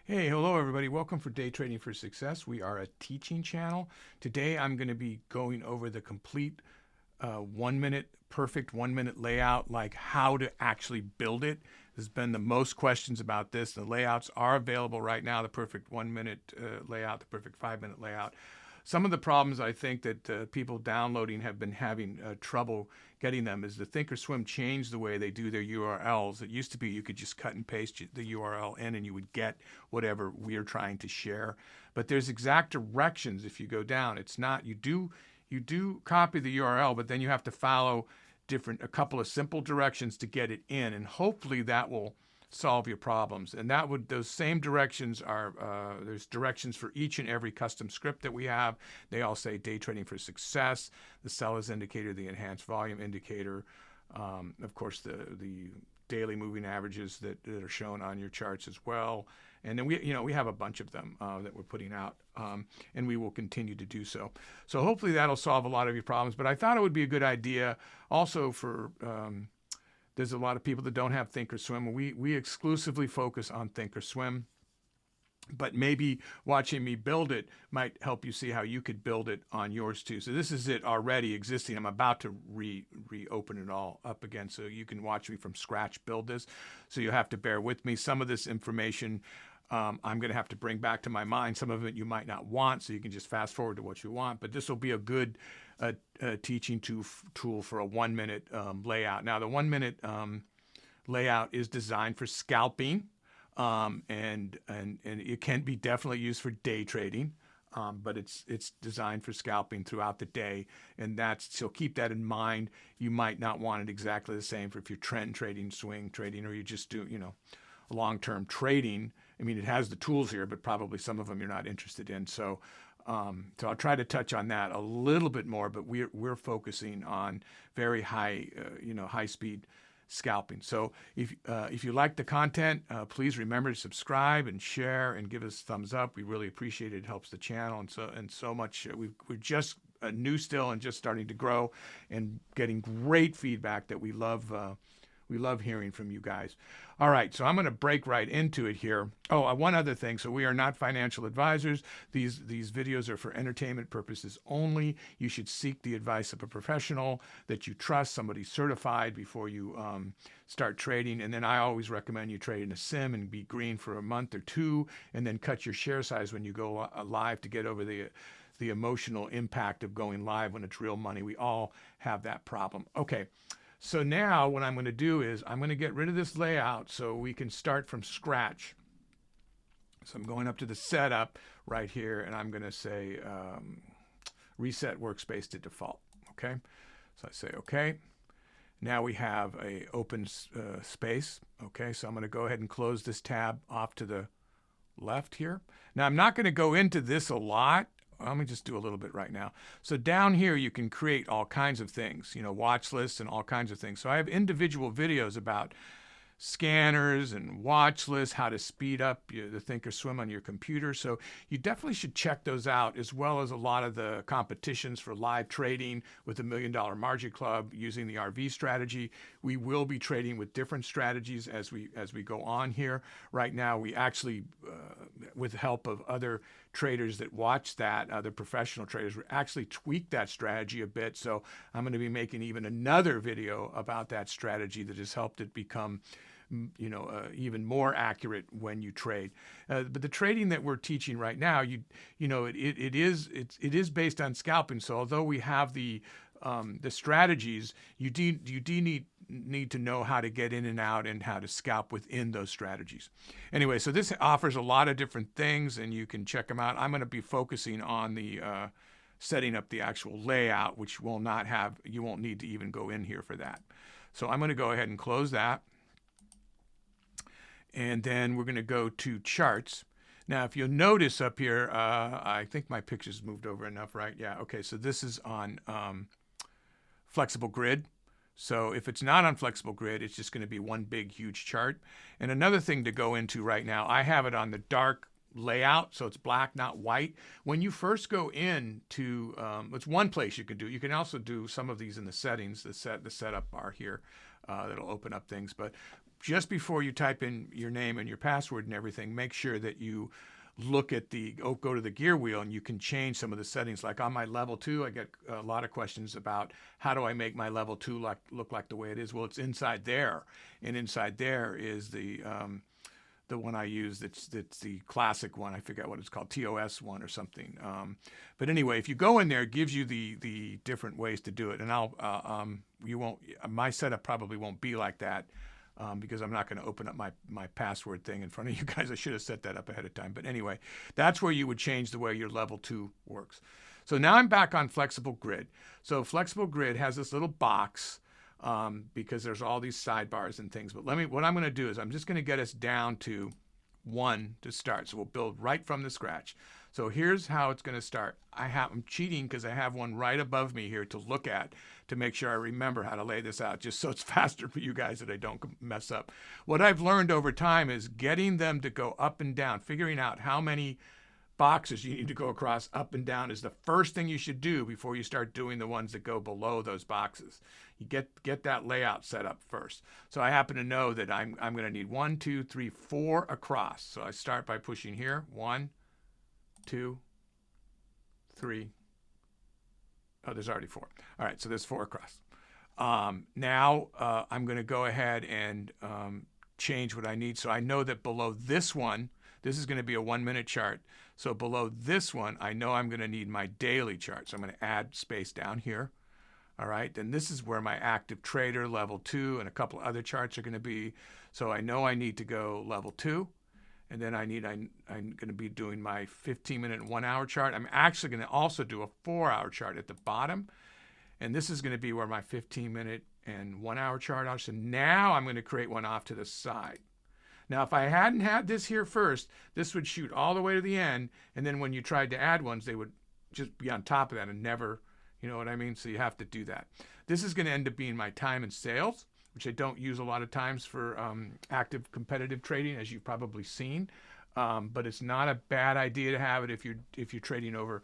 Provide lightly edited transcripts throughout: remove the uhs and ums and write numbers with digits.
Hey, hello everybody. Welcome for Day Trading for Success. We are a teaching channel. Today I'm going to be going over the complete perfect 1 minute layout, like how to actually build it. There's been the most questions about this. The layouts are available right now, the perfect 1 minute layout, the perfect 5 minute layout. Some of the problems I think that people downloading have been having trouble getting them is the Thinkorswim changed the way they do their URLs. It used to be you could just cut and paste the URL in and you would get whatever we're trying to share. But there's exact directions if you go down. It's not, you do copy the URL, but then you have to follow a couple of simple directions to get it in, and hopefully that will solve your problems. And those same directions are, there's directions for each and every custom script that we have. They all say day trading for success, the sellers indicator, the enhanced volume indicator, of course the daily moving averages that are shown on your charts as well. And then we have a bunch of them that we're putting out, and we will continue to do so. So hopefully that'll solve a lot of your problems. But I thought it would be a good idea also for there's a lot of people that don't have Thinkorswim. We exclusively focus on Thinkorswim, but maybe watching me build it might help you see how you could build it on yours too. So this is it already existing. I'm about to reopen it all up again so you can watch me from scratch build this. So you'll have to bear with me. Some of this information I'm going to have to bring back to my mind. Some of it you might not want, so you can just fast forward to what you want. But this will be a good teaching tool for a 1 minute layout. Now, the 1 minute layout is designed for scalping, and it can be definitely used for day trading. But it's designed for scalping throughout the day, and so keep that in mind. You might not want it exactly the same for if you're trend trading, swing trading, or you just do long-term trading. I mean, it has the tools here, but probably some of them you're not interested in. So I'll try to touch on that a little bit more, but we're focusing on very high, high-speed scalping. So if you like the content, please remember to subscribe and share and give us a thumbs up. We really appreciate it. It helps the channel and so much. We're just new still and just starting to grow and getting great feedback that we love. We love hearing from you guys. All right, so I'm going to break right into it here. Oh, one other thing. So we are not financial advisors. These videos are for entertainment purposes only. You should seek the advice of a professional that you trust, somebody certified, before you start trading. And then I always recommend you trade in a sim and be green for a month or two, and then cut your share size when you go live to get over the emotional impact of going live when it's real money. We all have that problem. Okay. So now what I'm going to do is I'm going to get rid of this layout so we can start from scratch. So I'm going up to the setup right here, and I'm going to say reset workspace to default. Okay. So I say okay. Now we have a open space. Okay. So I'm going to go ahead and close this tab off to the left here. Now I'm not going to go into this a lot. Let me just do a little bit right now. So down here, you can create all kinds of things, watch lists and all kinds of things. So I have individual videos about scanners and watch lists, how to speed up the Thinkorswim on your computer. So you definitely should check those out, as well as a lot of the competitions for live trading with the $1 Million Margin Club using the RV strategy. We will be trading with different strategies as we go on here. Right now, we actually, with the help of other traders that watch that, other professional traders, we actually tweak that strategy a bit. So I'm going to be making even another video about that strategy that has helped it become even more accurate when you trade. But the trading that we're teaching right now, it is based on scalping. So although we have the strategies, you do need to know how to get in and out and how to scalp within those strategies. Anyway, so this offers a lot of different things, and you can check them out. I'm going to be focusing on the setting up the actual layout, which you won't need to even go in here for that. So I'm going to go ahead and close that. And then we're going to go to charts. Now, if you'll notice up here, I think my picture's moved over enough, right? Yeah, okay, so this is on flexible grid. So if it's not on flexible grid, it's just going to be one big, huge chart. And another thing to go into right now, I have it on the dark layout, so it's black, not white. When you first go into, it's one place you can do. You can also do some of these in the settings, the setup bar here, that'll open up things. But just before you type in your name and your password and everything, make sure that you look at go to the gear wheel, and you can change some of the settings. Like on my level 2, I get a lot of questions about how do I make my level 2 look like the way it is. Well, it's inside there, and inside there is the one I use. That's the classic one. I forget what it's called, TOS one or something. But anyway, if you go in there, it gives you the different ways to do it. And my setup probably won't be like that. Because I'm not going to open up my password thing in front of you guys. I should have set that up ahead of time. But anyway, that's where you would change the way your level 2 works. So now I'm back on Flexible Grid. So Flexible Grid has this little box because there's all these sidebars and things. But what I'm going to do is I'm just going to get us down to 1 to start. So we'll build right from the scratch. So here's how it's going to start. I'm cheating because I have one right above me here to look at to make sure I remember how to lay this out, just so it's faster for you guys that I don't mess up. What I've learned over time is getting them to go up and down, figuring out how many boxes you need to go across up and down is the first thing you should do before you start doing the ones that go below those boxes. You get that layout set up first. So I happen to know that I'm going to need 1, 2, 3, 4 across. So I start by pushing here, 1, 2, 3. Oh, there's already 4. All right, so there's 4 across. Now I'm going to go ahead and change what I need. So I know that below this one, this is going to be a 1-minute chart. So below this one, I know I'm going to need my daily chart. So I'm going to add space down here. All right, then this is where my active trader level 2 and a couple other charts are going to be. So I know I need to go level 2. And then I'm going to be doing my 15-minute and 1-hour chart. I'm actually going to also do a 4-hour chart at the bottom. And this is going to be where my 15-minute and 1-hour chart are. So now I'm going to create one off to the side. Now, if I hadn't had this here first, this would shoot all the way to the end. And then when you tried to add ones, they would just be on top of that and never, you know what I mean? So you have to do that. This is going to end up being my time and sales, which I don't use a lot of times for active competitive trading, as you've probably seen. But it's not a bad idea to have it if you're trading over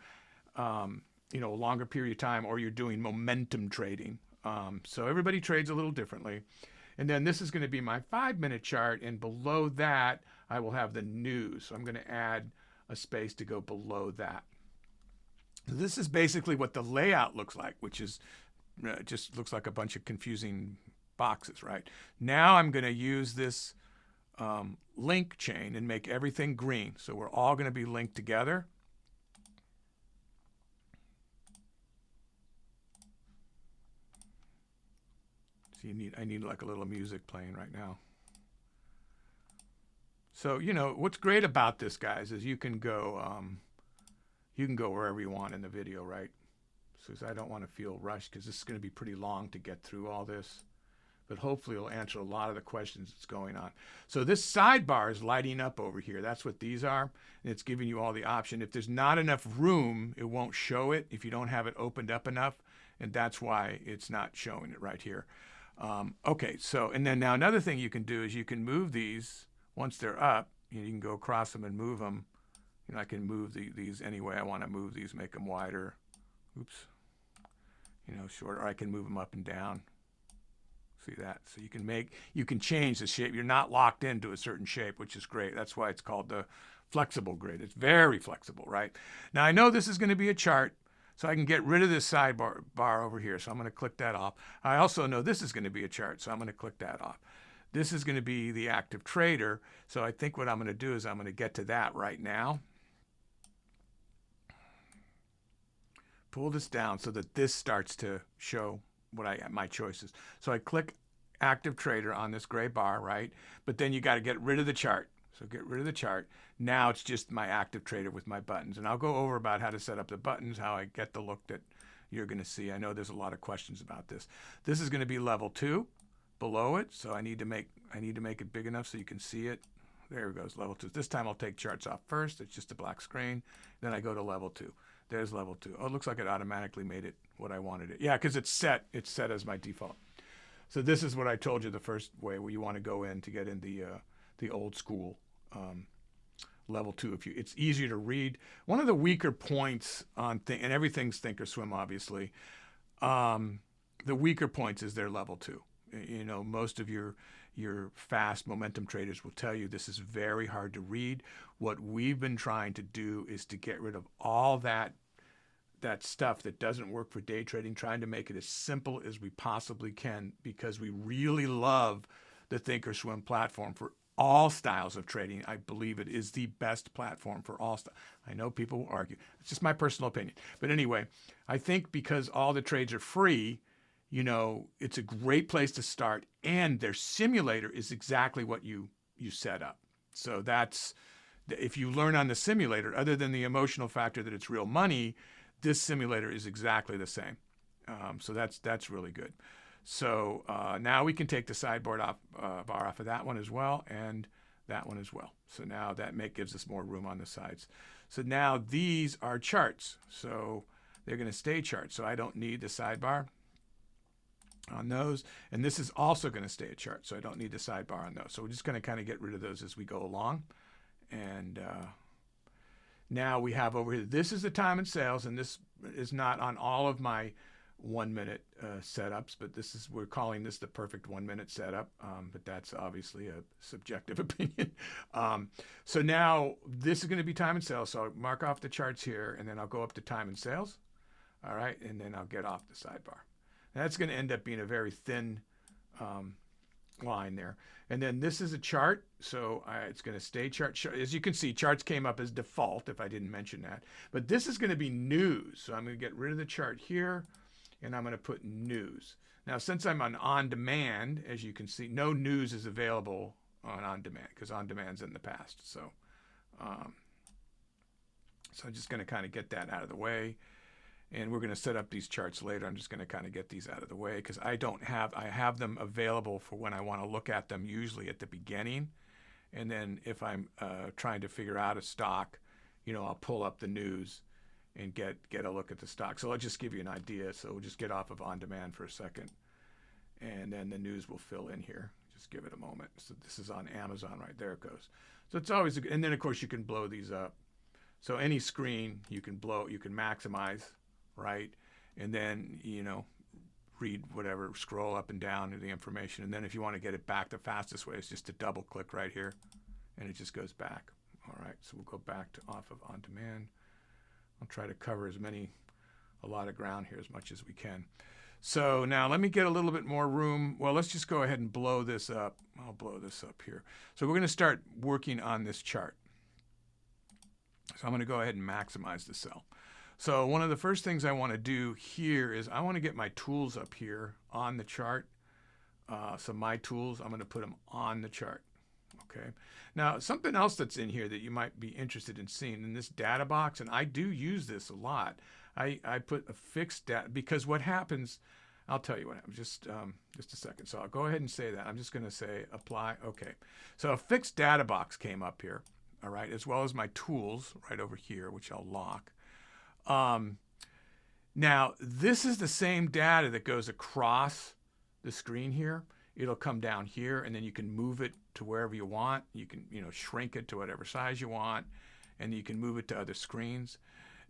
a longer period of time, or you're doing momentum trading. So everybody trades a little differently. And then this is going to be my 5-minute chart, and below that I will have the news. So I'm going to add a space to go below that. So this is basically what the layout looks like, which is just looks like a bunch of confusing boxes, right? Now I'm going to use this link chain and make everything green. So we're all going to be linked together. So I need like a little music playing right now. So, what's great about this, guys, is you can go wherever you want in the video, right? So I don't want to feel rushed because this is going to be pretty long to get through all this. But hopefully it'll answer a lot of the questions that's going on. So this sidebar is lighting up over here. That's what these are. And it's giving you all the option. If there's not enough room, it won't show it if you don't have it opened up enough. And that's why it's not showing it right here. Okay, so, and then now another thing you can do is you can move these once they're up. You can go across them and move them. I can move these any way I want to move these, make them wider. Oops. Shorter. Or I can move them up and down. See that? So you can change the shape. You're not locked into a certain shape, which is great. That's why it's called the flexible grid. It's very flexible, right? Now I know this is going to be a chart, so I can get rid of this sidebar over here. So I'm going to click that off. I also know this is going to be a chart, so I'm going to click that off. This is going to be the active trader. So I think what I'm going to do is I'm going to get to that right now. Pull this down so that this starts to show what my choices. So I click active trader on this gray bar, right? But then you got to get rid of the chart. So get rid of the chart. Now it's just my active trader with my buttons. And I'll go over about how to set up the buttons, how I get the look that you're going to see. I know there's a lot of questions about this. This is going to be level 2 below it. So I need to make it big enough so you can see it. There it goes, level 2. This time I'll take charts off first. It's just a black screen. Then I go to level 2. There's level 2. Oh, it looks like it automatically made it what I wanted it. Yeah, because it's set as my default. So this is what I told you the first way, where you want to go in to get in the old school level 2. It's easier to read. One of the weaker points on and everything's Thinkorswim, obviously. The weaker points is their level 2. Most of your your fast momentum traders will tell you this is very hard to read. What we've been trying to do is to get rid of all that stuff that doesn't work for day trading, trying to make it as simple as we possibly can, because we really love the Thinkorswim platform for all styles of trading. I believe it is the best platform for all styles. I know people will argue. It's just my personal opinion. But anyway, I think because all the trades are free, you know, it's a great place to start, and their simulator is exactly what you set up. So that's, if you learn on the simulator, other than the emotional factor that it's real money, this simulator is exactly the same. So that's really good. So now we can take the sideboard bar off of that one as well, and that one as well. So now that gives us more room on the sides. So now these are charts. So they're going to stay charts. So I don't need the sidebar on those. And this is also going to stay a chart. So I don't need the sidebar on those. So we're just going to kind of get rid of those as we go along. And now we have over here, this is the time and sales, and this is not on all of my 1 minute setups, but this is, we're calling this the perfect 1 minute setup, but that's obviously a subjective opinion. So now this is going to be time and sales. So I'll mark off the charts here, and then I'll go up to time and sales. All right, and then I'll get off the sidebar. That's going to end up being a very thin line there. And then this is a chart, so it's going to stay chart. As you can see, charts came up as default, if I didn't mention that. But this is going to be news, so I'm going to get rid of the chart here, and I'm going to put news. Now, since I'm on demand, as you can see, no news is available on demand, because on demand's in the past. So, so I'm just going to kind of get that out of the way. And we're going to set up these charts later. I'm just going to kind of get these out of the way, because I have them available for when I want to look at them, usually at the beginning. And then if I'm trying to figure out a stock, you know, I'll pull up the news and get a look at the stock. So I'll just give you an idea. So we'll just get off of on demand for a second, and then the news will fill in here. Just give it a moment. So this is on Amazon, right there it goes. So it's always, and then of course you can blow these up. So any screen you can blow, you can maximize, right? And then, you know, read whatever, scroll up and down to the information. And then if you want to get it back, the fastest way is just to double click right here, and it just goes back. All right, so we'll go back to off of on demand. I'll try to cover a lot of ground here as much as we can. So now let me get a little bit more room. Well, let's just go ahead and blow this up. I'll blow this up here. So we're going to start working on this chart. So I'm going to go ahead and maximize the cell. So one of the first things I want to do here is I want to get my tools up here on the chart. So my tools, I'm going to put them on the chart. Okay. Now, something else that's in here that you might be interested in seeing in this data box, and I do use this a lot. I put a fixed data, because what happens, I'll tell you what happens, just a second. So I'll go ahead and say that. I'm just going to say apply. Okay. So a fixed data box came up here, all right, as well as my tools right over here, which I'll lock. Now, this is the same data that goes across the screen here. It'll come down here, and then you can move it to wherever you want. You can, you know, shrink it to whatever size you want, and you can move it to other screens.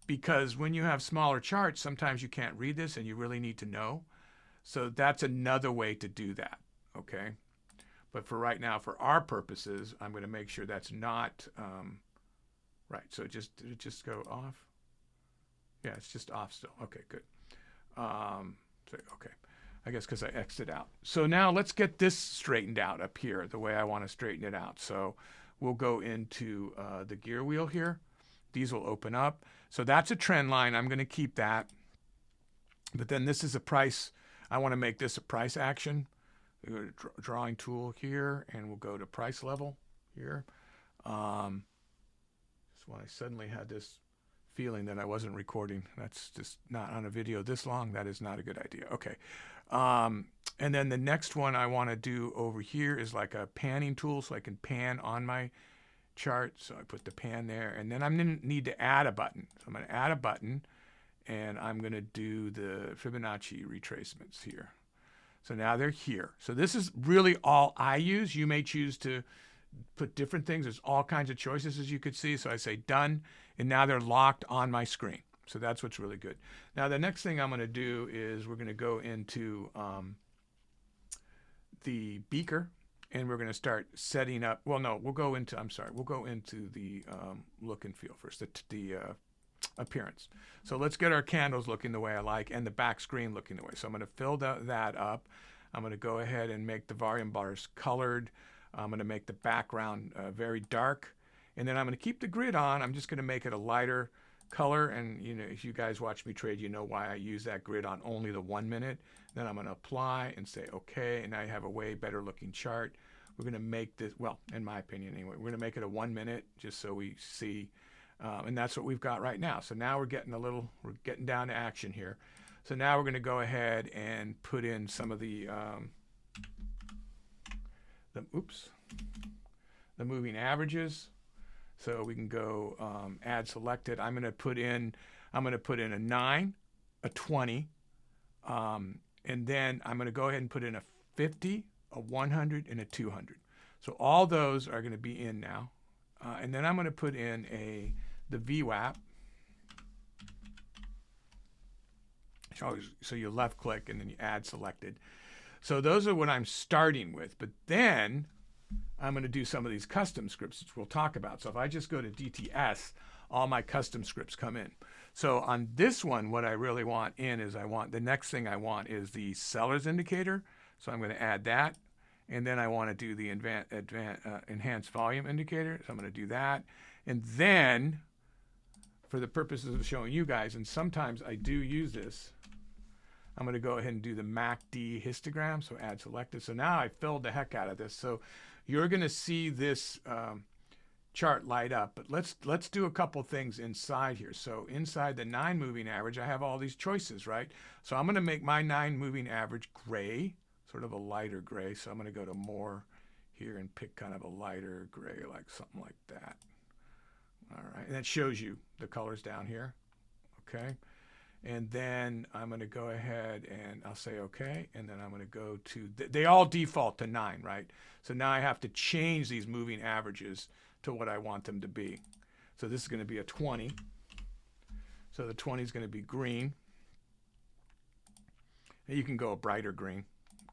Because when you have smaller charts, sometimes you can't read this, and you really need to know. So that's another way to do that, okay? But for right now, for our purposes, I'm going to make sure that's not, right. So did it just go off? Yeah, it's just off still. Okay, good. So, okay. I guess because I exited out. So now let's get this straightened out up here the way I want to straighten it out. So we'll go into the gear wheel here. These will open up. So that's a trend line. I'm going to keep that. But then this is a price. I want to make this a price action. We go to drawing tool here, and we'll go to price level here. Just when I suddenly had this feeling that I wasn't recording. That's just not on a video this long. That is not a good idea. Okay. And then the next one I want to do over here is like a panning tool, so I can pan on my chart. So I put the pan there, and then I'm going to need to add a button. So I'm going to add a button, and I'm going to do the Fibonacci retracements here. So now they're here. So this is really all I use. You may choose to put different things. There's all kinds of choices, as you could see. So I say done, and now they're locked on my screen. So that's what's really good. Now the next thing I'm going to do is we're going to go into the beaker, and we're going to start setting up. Well, no, we'll go into, I'm sorry, we'll go into the look and feel first, the appearance. So let's get our candles looking the way I like and the back screen looking the way. So I'm going to fill that up. I'm going to go ahead and make the volume bars colored. I'm going to make the background very dark. And then I'm going to keep the grid on. I'm just going to make it a lighter color. And you know, if you guys watch me trade, you know why I use that grid on only the 1 minute. Then I'm going to apply and say okay, and now you have a way better looking chart. We're going to make this, well, in my opinion anyway, we're going to make it a 1 minute just so we see, and that's what we've got right now. So now we're getting down to action here. So now we're going to go ahead and put in some of the moving averages. So we can go add selected. I'm going to put in a 9, a 20, and then I'm going to go ahead and put in a 50, a 100, and a 200. So all those are going to be in now. And then I'm going to put in the VWAP. So you left click and then you add selected. So those are what I'm starting with. But then I'm going to do some of these custom scripts, which we'll talk about. So if I just go to DTS, all my custom scripts come in. So on this one, what I really want in is the next thing I want is the seller's indicator. So I'm going to add that. And then I want to do the enhanced volume indicator. So I'm going to do that. And then for the purposes of showing you guys, and sometimes I do use this, I'm going to go ahead and do the MACD histogram. So add selected. So now I filled the heck out of this. So you're going to see this chart light up, but let's do a couple things inside here. So inside the 9 moving average, I have all these choices, right? So I'm going to make my 9 moving average gray, sort of a lighter gray. So I'm going to go to more here and pick kind of a lighter gray, like something like that. All right, and that shows you the colors down here. Okay, and then I'm going to go ahead and I'll say okay, and then I'm going to go to they all default to 9, right? So now I have to change these moving averages to what I want them to be. So this is going to be a 20. So the 20 is going to be green. And you can go a brighter green.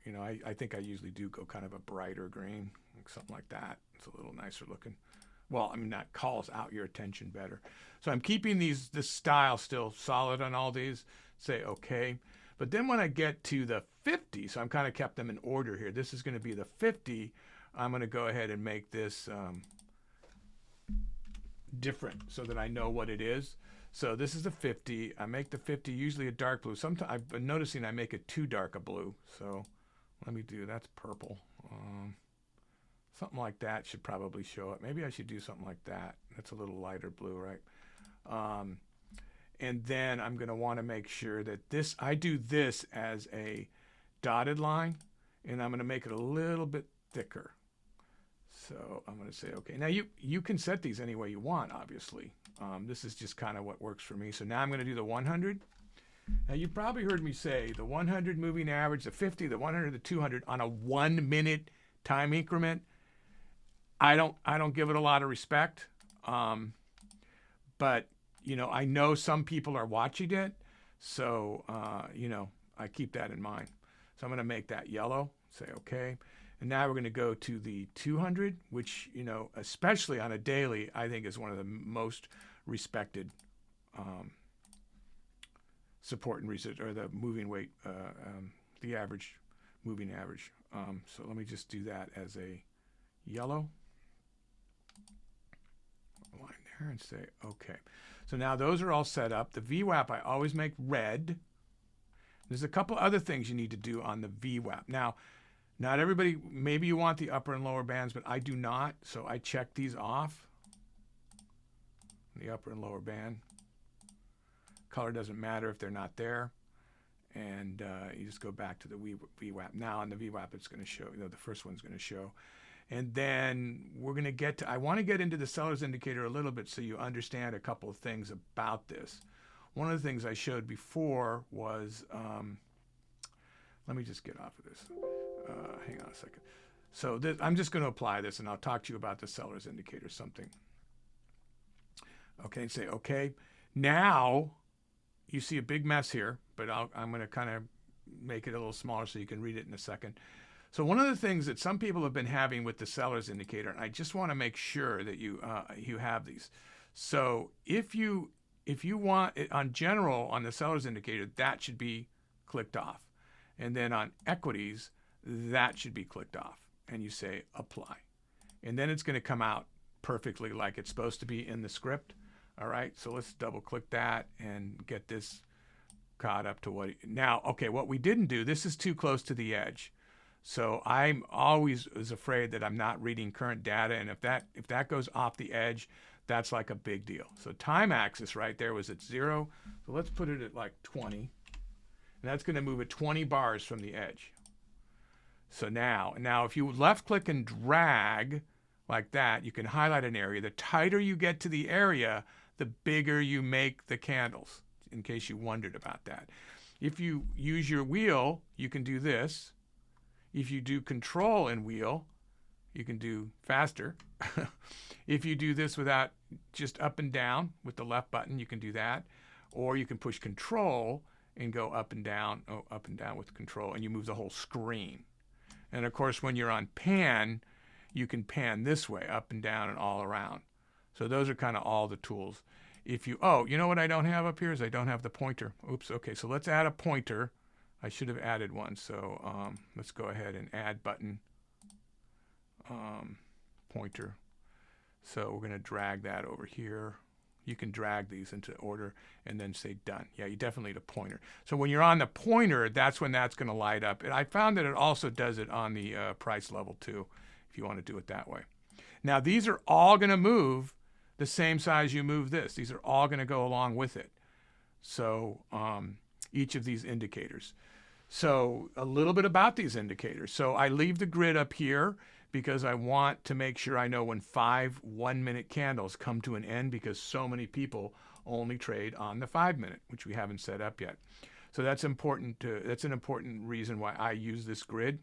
You know, I think I usually do go kind of a brighter green, like something like that. It's a little nicer looking. Well, I mean, that calls out your attention better. So I'm keeping this style still solid on all these. Say okay. But then when I get to the 50, so I'm kind of kept them in order here. This is going to be the 50. I'm going to go ahead and make this different so that I know what it is. So this is the 50. I make the 50 usually a dark blue. Sometimes I've been noticing I make it too dark a blue. So let me do, that's purple. Something like that should probably show up. Maybe I should do something like that. That's a little lighter blue, right? And then I'm going to want to make sure that I do this as a dotted line, and I'm going to make it a little bit thicker. So I'm going to say, okay. Now you can set these any way you want, obviously. This is just kind of what works for me. So now I'm going to do the 100. Now you probably heard me say the 100 moving average, the 50, the 100, the 200 on a 1 minute time increment. I don't give it a lot of respect, but you know, I know some people are watching it, so you know, I keep that in mind. So I'm going to make that yellow. Say okay, and now we're going to go to the 200, which, you know, especially on a daily, I think is one of the most respected support and resist, or the moving weight, the average moving average. So let me just do that as a yellow line there and say okay. So now those are all set up. The VWAP I always make red. There's a couple other things you need to do on the VWAP. Now, not everybody, maybe you want the upper and lower bands, but I do not. So I check these off. The upper and lower band. Color doesn't matter if they're not there. And you just go back to the VWAP. Now on the VWAP, it's going to show, you know, the first one's going to show. And then we're going to get to, I want to get into the seller's indicator a little bit so you understand a couple of things about this. One of the things I showed before was, let me just get off of this. Hang on a second. So I'm just going to apply this and I'll talk to you about the seller's indicator something. Okay, say okay. Now you see a big mess here, but I'm going to kind of make it a little smaller so you can read it in a second. So one of the things that some people have been having with the seller's indicator, and I just want to make sure that you have these. So if you want it on general on the seller's indicator, that should be clicked off, and then on equities, that should be clicked off, and you say apply, and then it's going to come out perfectly like it's supposed to be in the script. All right, so let's double click that and get this caught up to what now. Okay, what we didn't do, this is too close to the edge. So I'm always afraid that I'm not reading current data, and if that goes off the edge, that's like a big deal. So time axis right there was at 0. So let's put it at like 20, and that's going to move it 20 bars from the edge. So now if you left click and drag like that, you can highlight an area. The tighter you get to the area, the bigger you make the candles, in case you wondered about that. If you use your wheel, you can do this. If you do control and wheel, you can do faster. If you do this without just up and down with the left button, you can do that. Or you can push control and go up and down with control, and you move the whole screen. And of course, when you're on pan, you can pan this way, up and down and all around. So those are kind of all the tools. If you, you know what I don't have up here is I don't have the pointer. Oops, okay, so let's add a pointer. I should have added one, so let's go ahead and add button pointer. So we're going to drag that over here. You can drag these into order and then say done. Yeah, you definitely need a pointer. So when you're on the pointer, that's when that's going to light up. And I found that it also does it on the price level too, if you want to do it that way. Now these are all going to move the same size you move this. These are all going to go along with it. So each of these indicators. So a little bit about these indicators. So I leave the grid up here because I want to make sure I know when 5 1-minute candles come to an end, because so many people only trade on the 5-minute, which we haven't set up yet. So that's important. That's an important reason why I use this grid.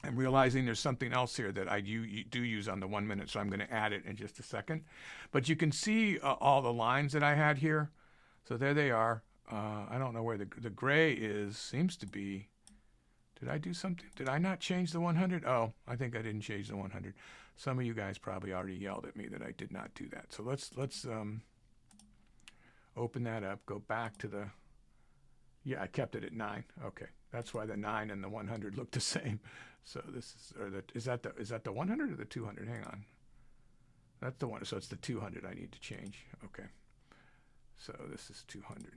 I'm realizing there's something else here that I do use on the 1-minute, so I'm going to add it in just a second. But you can see all the lines that I had here. So there they are. I don't know where the gray is. Seems to be. Did I do something? Did I not change the 100? Oh, I think I didn't change the 100. Some of you guys probably already yelled at me that I did not do that. So let's open that up. Go back to the. Yeah, I kept it at 9. Okay, that's why the 9 and the 100 look the same. So this is is that the 100 or the 200? Hang on. That's the one. So it's the 200 I need to change. Okay. So this is 200.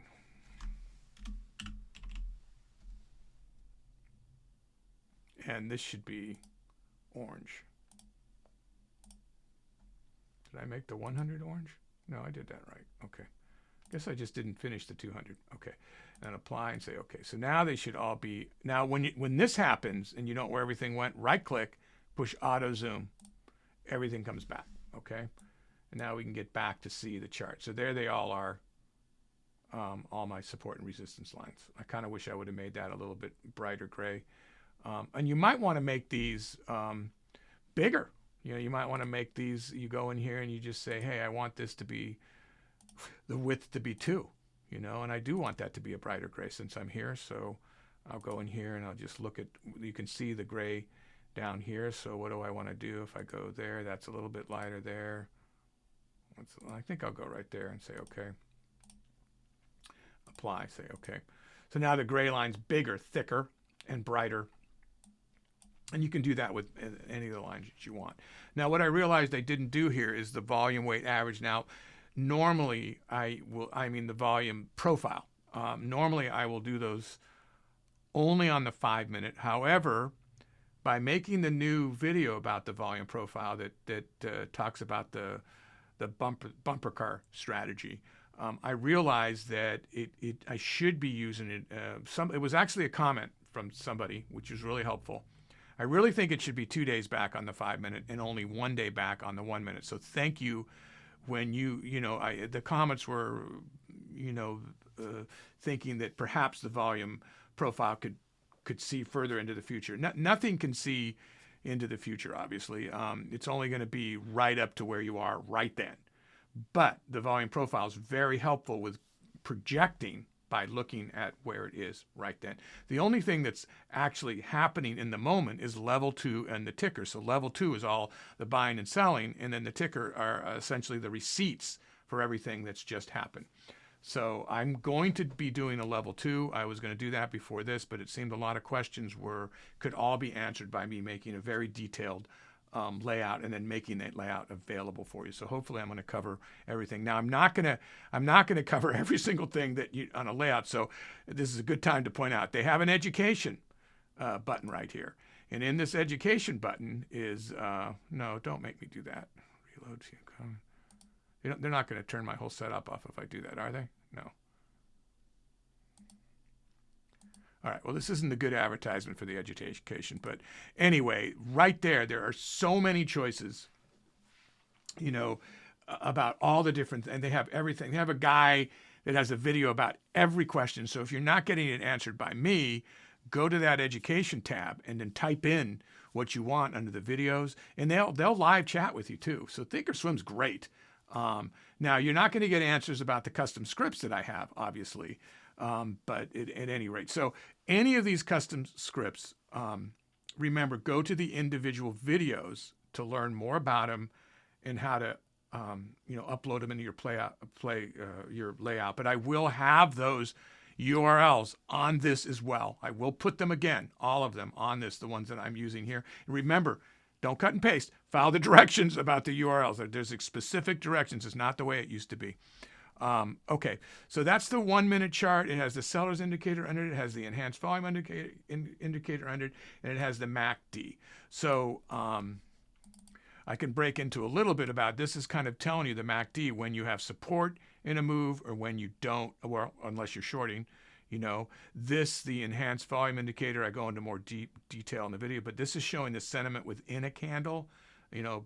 And this should be orange. Did I make the 100 orange? No, I did that right. Okay. Guess I just didn't finish the 200. Okay. And apply and say, okay. So now they should all be, now when this happens and you don't know where everything went, right click, push auto zoom, everything comes back. Okay. And now we can get back to see the chart. So there they all are, all my support and resistance lines. I kind of wish I would have made that a little bit brighter gray. And you might want to make these bigger. You know, you might want to make these, you go in here and you just say, hey, I want this to be, the width to be 2, you know, and I do want that to be a brighter gray since I'm here. So I'll go in here and I'll just look at, you can see the gray down here. So what do I want to do? If I go there, that's a little bit lighter there. I think I'll go right there and say, okay. Apply, say, okay. So now the gray line's bigger, thicker, and brighter. And you can do that with any of the lines that you want. Now, what I realized I didn't do here is the volume weight average. Now, normally the volume profile. Normally I will do those only on the 5-minute. However, by making the new video about the volume profile that talks about the bumper car strategy, I realized that I should be using it. It was actually a comment from somebody, which was really helpful. I really think it should be 2 days back on the 5-minute and only 1 day back on the 1-minute. So thank you. When the comments were, thinking that perhaps the volume profile could see further into the future. Nothing can see into the future, obviously. It's only going to be right up to where you are right then. But the volume profile is very helpful with projecting by looking at where it is right then. The only thing that's actually happening in the moment is level 2 and the ticker. So level 2 is all the buying and selling, and then the ticker are essentially the receipts for everything that's just happened. So I'm going to be doing a level 2. I was going to do that before this, but it seemed a lot of questions could all be answered by me making a very detailed layout and then making that layout available for you. So hopefully I'm going to cover everything. Now I'm not going to cover every single thing that you on a layout. So this is a good time to point out they have an education button right here, and in this education button is no, don't make me do that. Reload. They're not going to turn my whole setup off if I do that, are they? No. All right, well, this isn't a good advertisement for the education, but anyway, right there are so many choices, about all the different, and they have everything. They have a guy that has a video about every question. So if you're not getting it answered by me, go to that education tab and then type in what you want under the videos, and they'll live chat with you too. So Thinkorswim's great. Now, you're not going to get answers about the custom scripts that I have, obviously, but at any rate. So any of these custom scripts, remember, go to the individual videos to learn more about them and how to, upload them into your layout. But I will have those URLs on this as well. I will put them again, all of them on this, the ones that I'm using here. And remember, don't cut and paste. Follow the directions about the URLs. There's specific directions. It's not the way it used to be. Okay, so that's the 1 minute chart. It has the seller's indicator under it. It has the enhanced volume indicator under it, and it has the MACD. So I can break into a little bit about this. Is kind of telling you the MACD when you have support in a move or when you don't, well, unless you're shorting. The enhanced volume indicator, I go into more deep detail in the video, but this is showing the sentiment within a candle,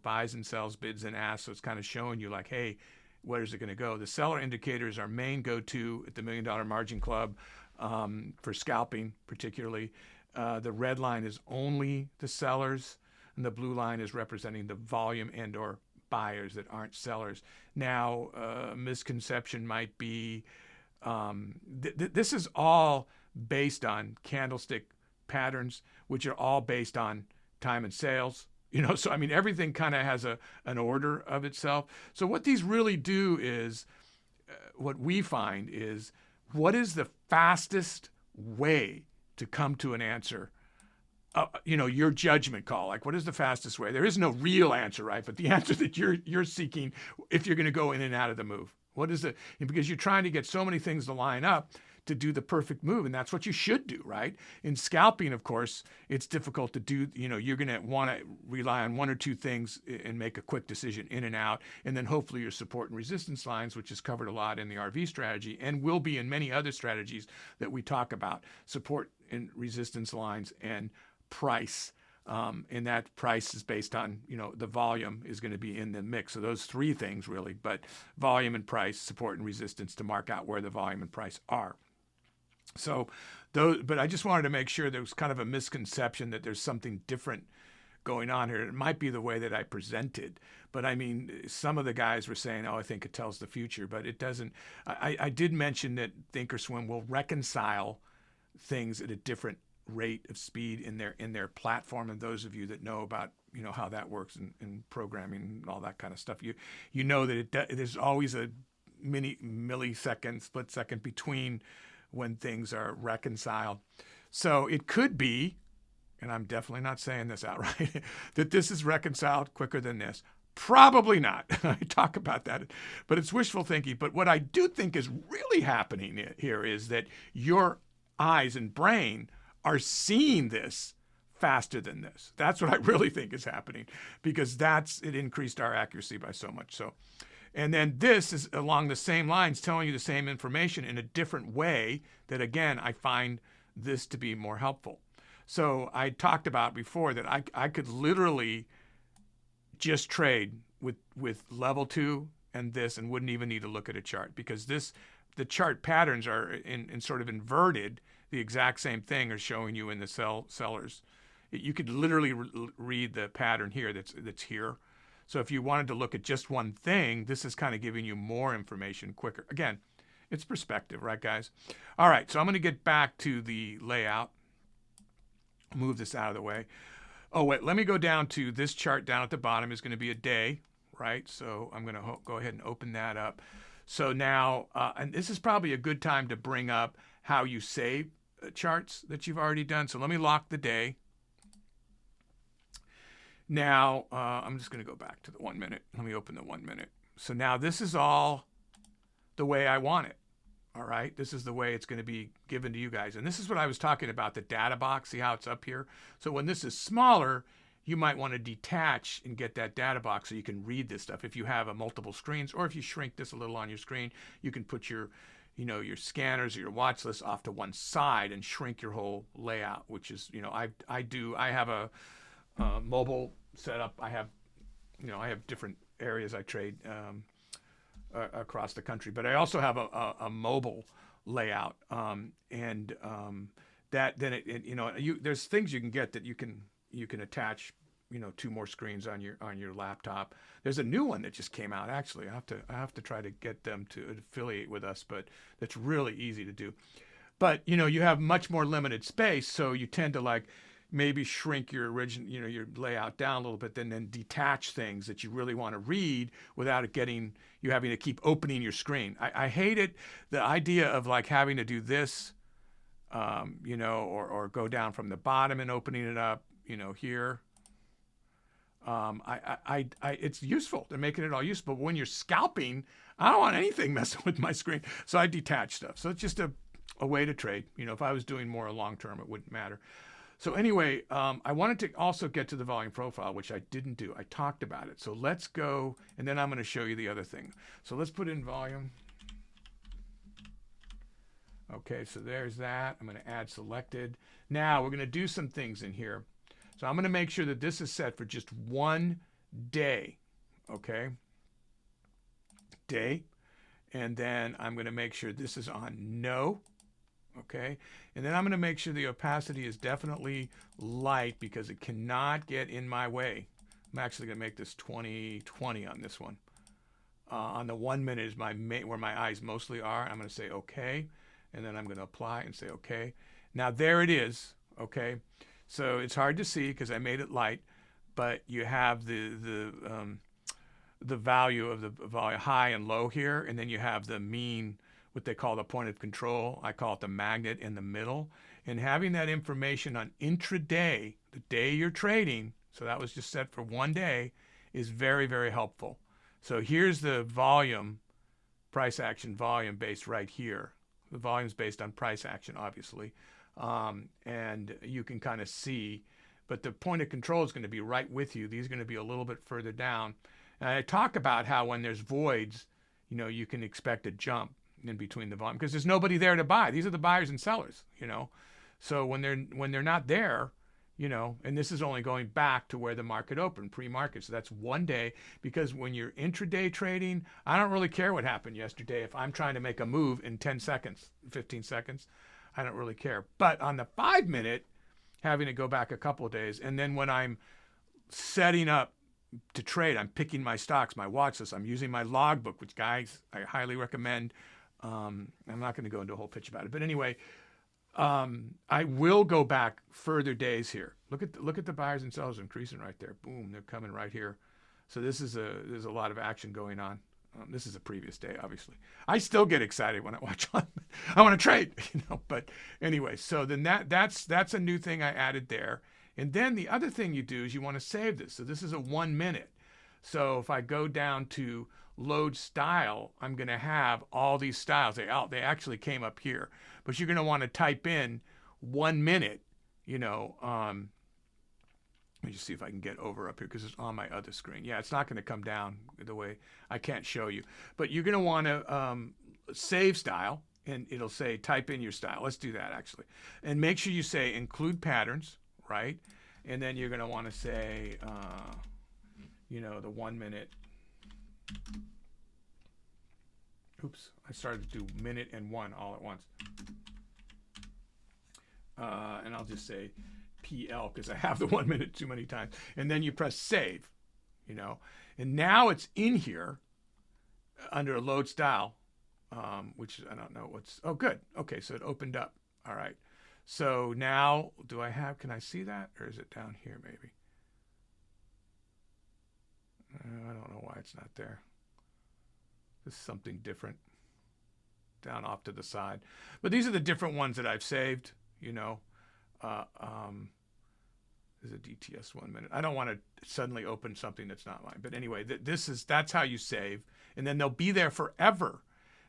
buys and sells, bids and asks. So it's kind of showing you like, hey, where is it going to go? The seller indicator is our main go-to at the $1 Million Margin Club for scalping particularly. The red line is only the sellers, and the blue line is representing the volume and or buyers that aren't sellers. Now, misconception might be, this is all based on candlestick patterns, which are all based on time and sales. So I mean, everything kind of has an order of itself. So what these really do is, what we find is, what is the fastest way to come to an answer? Your judgment call. Like, what is the fastest way? There is no real answer, right? But the answer that you're seeking, if you're going to go in and out of the move. What is it? Because you're trying to get so many things to line up to do the perfect move, and that's what you should do, right? In scalping, of course, it's difficult to do. You're going to want to rely on one or two things and make a quick decision in and out, and then hopefully your support and resistance lines, which is covered a lot in the RV strategy and will be in many other strategies that we talk about, support and resistance lines and price. And that price is based on, the volume is going to be in the mix. So those three things really, but volume and price, support and resistance to mark out where the volume and price are. So but I just wanted to make sure there was kind of a misconception that there's something different going on here. It might be the way that I presented, but I mean, some of the guys were saying, I think it tells the future, but it doesn't. I did mention that Thinkorswim will reconcile things at a different rate of speed in their platform, and those of you that know about how that works in programming and all that kind of stuff, you know that there's always a millisecond, split second between when things are reconciled. So it could be, and I'm definitely not saying this outright, that this is reconciled quicker than this. Probably not. I talk about that, but it's wishful thinking. But what I do think is really happening here is that your eyes and brain are seeing this faster than this. That's what I really think is happening, because it increased our accuracy by so much. So, and then this is along the same lines, telling you the same information in a different way that, again, I find this to be more helpful. So I talked about before that I could literally just trade with level 2 and this and wouldn't even need to look at a chart, because the chart patterns are in sort of inverted. The exact same thing are showing you in the sellers. You could literally read the pattern here that's here. So if you wanted to look at just one thing, this is kind of giving you more information quicker. Again, It's perspective, right, guys? All right, so I'm going to get back to the layout. Move this out of the way. Oh, wait, let me go down to this chart down at the bottom is going to be a day, right? So I'm going to go ahead and open that up. So now, and this is probably a good time to bring up how you save charts that you've already done. So let me lock the day. Now, I'm just going to go back to the 1 minute. Let me open the 1 minute. So now this is all the way I want it. All right, this is the way it's going to be given to you guys. And this is what I was talking about, the data box. See how it's up here? So when this is smaller, you might want to detach and get that data box so you can read this stuff. If you have a multiple screens, or if you shrink this a little on your screen, you can put your, your scanners or your watch list off to one side and shrink your whole layout, which is, I have a mobile setup. I have different areas I trade across the country, but I also have a mobile layout, that then there's things you can get that you can attach 2 more screens on your laptop. There's a new one that just came out, actually. I have to try to get them to affiliate with us, but that's really easy to do. But you have much more limited space, so you tend to maybe shrink your original, your layout down a little bit, then detach things that you really want to read without you having to keep opening your screen. I hate it, the idea of having to do this, or go down from the bottom and opening it up, here. It's useful. They're making it all useful. But when you're scalping, I don't want anything messing with my screen. So I detach stuff. So it's just a way to trade. If I was doing more long term, it wouldn't matter. So anyway, I wanted to also get to the volume profile, which I didn't do. I talked about it. So let's go, and then I'm going to show you the other thing. So let's put in volume. Okay, so there's that. I'm going to add selected. Now we're going to do some things in here. So I'm going to make sure that this is set for just 1 day. Okay, day. And then I'm going to make sure this is on no. Okay, and then I'm going to make sure the opacity is definitely light because it cannot get in my way. I'm actually going to make this 20/20 on this one. On the 1 minute is where my eyes mostly are. I'm going to say okay, and then I'm going to apply and say okay. Now there it is. Okay, so it's hard to see because I made it light, but you have the value of the volume high and low here, and then you have the mean, what they call the point of control. I call it the magnet in the middle. And having that information on intraday, the day you're trading, so that was just set for 1 day, is very, very helpful. So here's the volume, price action volume based right here. The volume's based on price action, obviously. And you can kind of see, but the point of control is going to be right with you. These are going to be a little bit further down. And I talk about how when there's voids, you can expect a jump in between the volume because there's nobody there to buy. These are the buyers and sellers, So when they're not there, and this is only going back to where the market opened, pre-market. So that's 1 day, because when you're intraday trading, I don't really care what happened yesterday. If I'm trying to make a move in 10 seconds, 15 seconds, I don't really care. But on the 5 minute, having to go back a couple of days, and then when I'm setting up to trade, I'm picking my stocks, my watch list, I'm using my logbook, which guys, I highly recommend. I'm not going to go into a whole pitch about it, but anyway, I will go back further days here. Look at the buyers and sellers increasing right there. Boom, they're coming right here. So there's a lot of action going on. This is a previous day, obviously. I still get excited when I watch on. I want to trade, But anyway, so then that's a new thing I added there. And then the other thing you do is you want to save this. So this is a 1 minute. So if I go down to load style, I'm going to have all these styles. They actually came up here, but you're going to want to type in 1 minute, let me just see if I can get over up here because it's on my other screen. Yeah, it's not going to come down the way I can't show you, but you're going to want to save style, and it'll say type in your style. Let's do that actually. And make sure you say include patterns, right? And then you're going to want to say, the 1 minute. Oops, I started to do minute and 1 all at once. And I'll just say PL because I have the 1 minute too many times. And then you press save, And now it's in here under a load style. which I don't know what's, oh, good. Okay, so it opened up. All right. So now, can I see that? Or is it down here maybe? I don't know why it's not there. This is something different. Down off to the side. But these are the different ones that I've saved, you know. There's a DTS 1 minute. I don't want to suddenly open something that's not mine. But anyway, that's how you save. And then they'll be there forever.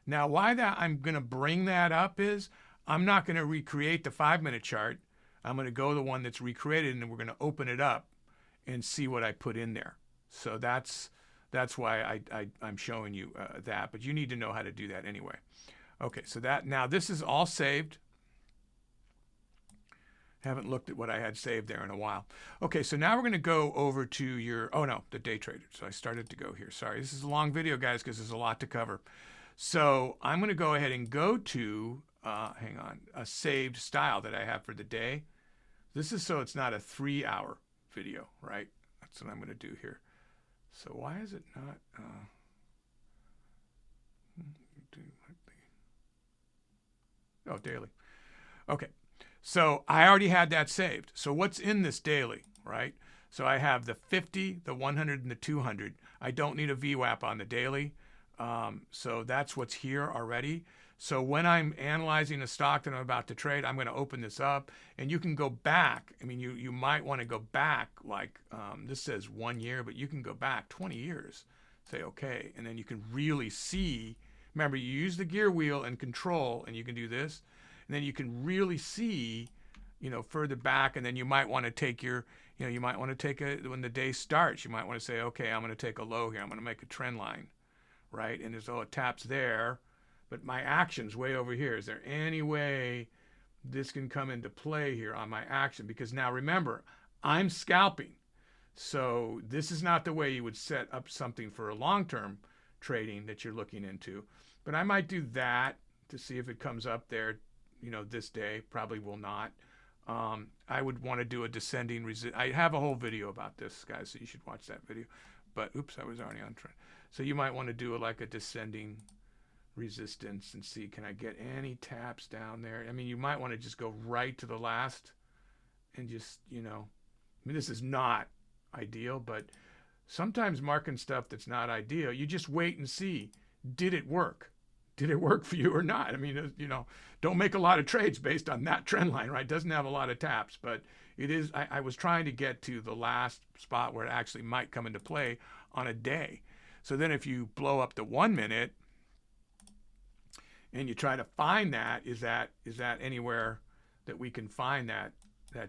Now, why I'm going to bring that up is I'm not going to recreate the 5-minute chart. I'm going to go to the one that's recreated, and then we're going to open it up and see what I put in there. So that's why I'm showing you that. But you need to know how to do that anyway. Okay, so now this is all saved. Haven't looked at what I had saved there in a while. Okay, so now we're going to go over to the day trader. So I started to go here. Sorry, this is a long video, guys, because there's a lot to cover. So I'm going to go ahead and go to, a saved style that I have for the day. This is so it's not a 3-hour video, right? That's what I'm going to do here. So why is it not? Oh, daily. Okay. So I already had that saved. So what's in this daily, right? So I have the 50, the 100, and the 200. I don't need a VWAP on the daily. So that's what's here already. So when I'm analyzing a stock that I'm about to trade, I'm going to open this up, and you can go back. I mean, you might want to go back, like this says 1 year, but you can go back 20 years. Say, okay, and then you can really see. Remember, you use the gear wheel and control, and you can do this. And then you can really see, further back, and then you might want to take when the day starts, you might want to say, okay, I'm going to take a low here. I'm going to make a trend line, right? And it taps there, but my action's way over here. Is there any way this can come into play here on my action? Because now remember, I'm scalping. So this is not the way you would set up something for a long-term trading that you're looking into. But I might do that to see if it comes up there. This day probably will not. I would want to do a descending resist. I have a whole video about this, guys, so you should watch that video. But oops, I was already on trend. So you might want to do a descending resistance and see, can I get any taps down there? I mean, you might want to just go right to the last and just, I mean, this is not ideal, but sometimes marking stuff that's not ideal, you just wait and see, did it work? Did it work for you or not? I mean, don't make a lot of trades based on that trend line, right? It doesn't have a lot of taps, but it is. I was trying to get to the last spot where it actually might come into play on a day. So then if you blow up the 1 minute and you try to find that, is that anywhere that we can find that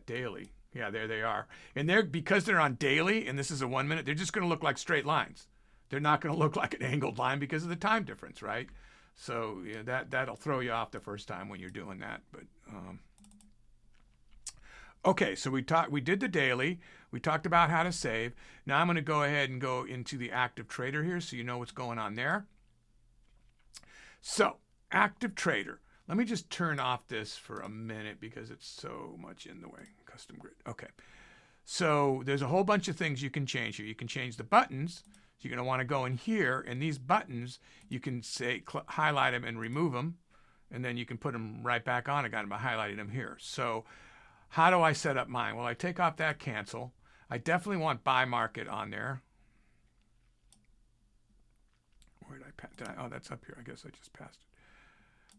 daily? Yeah, there they are. And because they're on daily and this is a 1 minute, they're just going to look like straight lines. They're not going to look like an angled line because of the time difference, right? So that'll throw you off the first time when you're doing that. But okay, so we did the daily. We talked about how to save. Now I'm going to go ahead and go into the active trader here, so you know what's going on there. So active trader. Let me just turn off this for a minute because it's so much in the way. Custom grid. Okay. So there's a whole bunch of things you can change here. You can change the buttons. So you're going to want to go in here, and these buttons, you can say highlight them and remove them, and then you can put them right back on again by highlighting them here. So how do I set up mine? Well, I take off that cancel. I definitely want buy market on there. Where did I pass? Oh, that's up here. I guess I just passed it.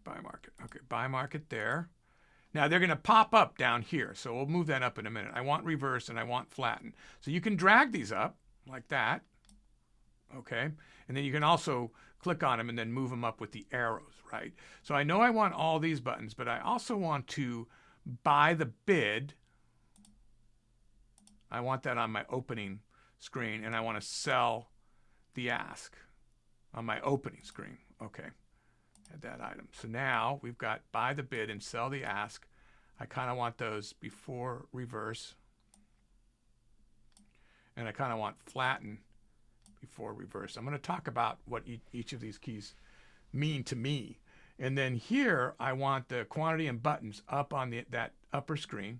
Buy market. Okay, buy market there. Now they're going to pop up down here, so we'll move that up in a minute. I want reverse and I want flatten. So you can drag these up like that. Okay, and then you can also click on them and then move them up with the arrows, right? So I know I want all these buttons, but I also want to buy the bid. I want that on my opening screen, and I want to sell the ask on my opening screen. Okay, add that item. So now we've got buy the bid and sell the ask. I kind of want those before reverse, and I kind of want flatten before reverse. I'm going to talk about what each of these keys mean to me. And then here, I want the quantity and buttons up on that upper screen.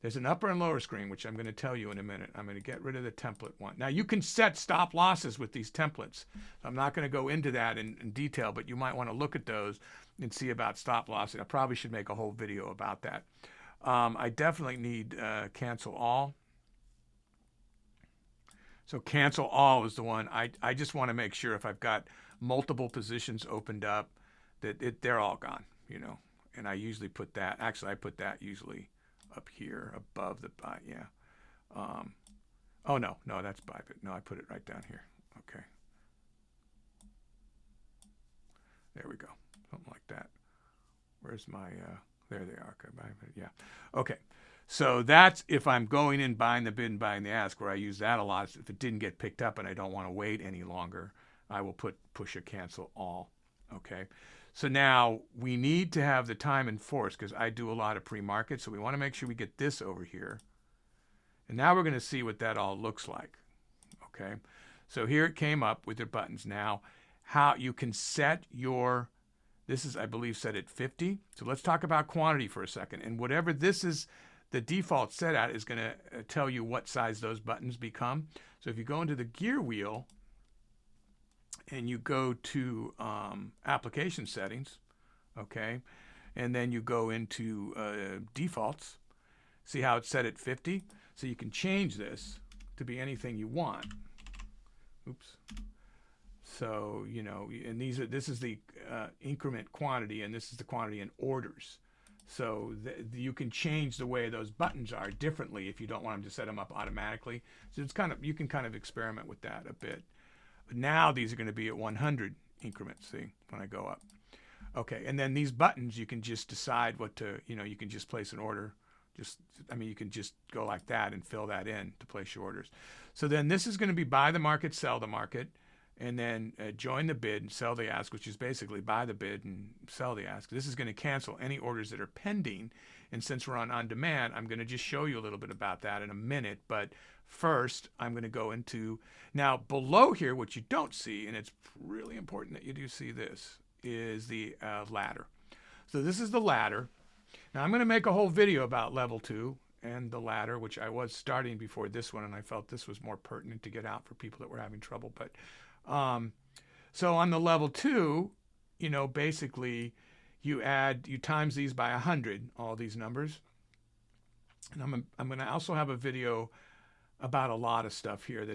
There's an upper and lower screen, which I'm going to tell you in a minute. I'm going to get rid of the template one. Now, you can set stop losses with these templates. I'm not going to go into that in detail, but you might want to look at those and see about stop losses. I probably should make a whole video about that. I definitely need cancel all. So cancel all is the one. I just want to make sure if I've got multiple positions opened up that they're all gone, you know. And I usually put that, actually I put that usually up here above the buy, yeah. Oh no, that's buy bid. No, I put it right down here. Okay. There we go, something like that. Where's my, there they are, okay, buy bid, yeah. Okay, so that's if I'm going in buying the bid and buying the ask, where I use that a lot. If it didn't get picked up and I don't want to wait any longer, I will push a cancel all, okay. So now we need to have the time enforced because I do a lot of pre-market. So we want to make sure we get this over here. And now we're going to see what that all looks like. Okay. So here it came up with their buttons. Now how you can set your, this is, I believe, set at 50. So let's talk about quantity for a second. And whatever this is, the default set at is going to tell you what size those buttons become. So if you go into the gear wheel, and you go to application settings, okay, and then you go into defaults, see how it's set at 50? So you can change this to be anything you want. Oops. So, you know, and this is the increment quantity, and this is the quantity in orders. So you can change the way those buttons are differently if you don't want them to set them up automatically. So it's kind of, you can kind of experiment with that a bit. Now these are going to be at 100 increments, see, when I go up. Okay, and then these buttons, you can just decide what to, you know, you can just place an order. I mean, you can just go like that and fill that in to place your orders. So then this is going to be buy the market, sell the market, and then join the bid and sell the ask, which is basically buy the bid and sell the ask. This is going to cancel any orders that are pending. And since we're on demand, I'm going to just show you a little bit about that in a minute. But first, I'm going to go into, now below here, what you don't see, and it's really important that you do see this, is the ladder. So this is the ladder. Now I'm going to make a whole video about level 2 and the ladder, which I was starting before this one, and I felt this was more pertinent to get out for people that were having trouble. But so on the level 2, you know, basically you times these by 100, all these numbers. And I'm going to also have a video about a lot of stuff here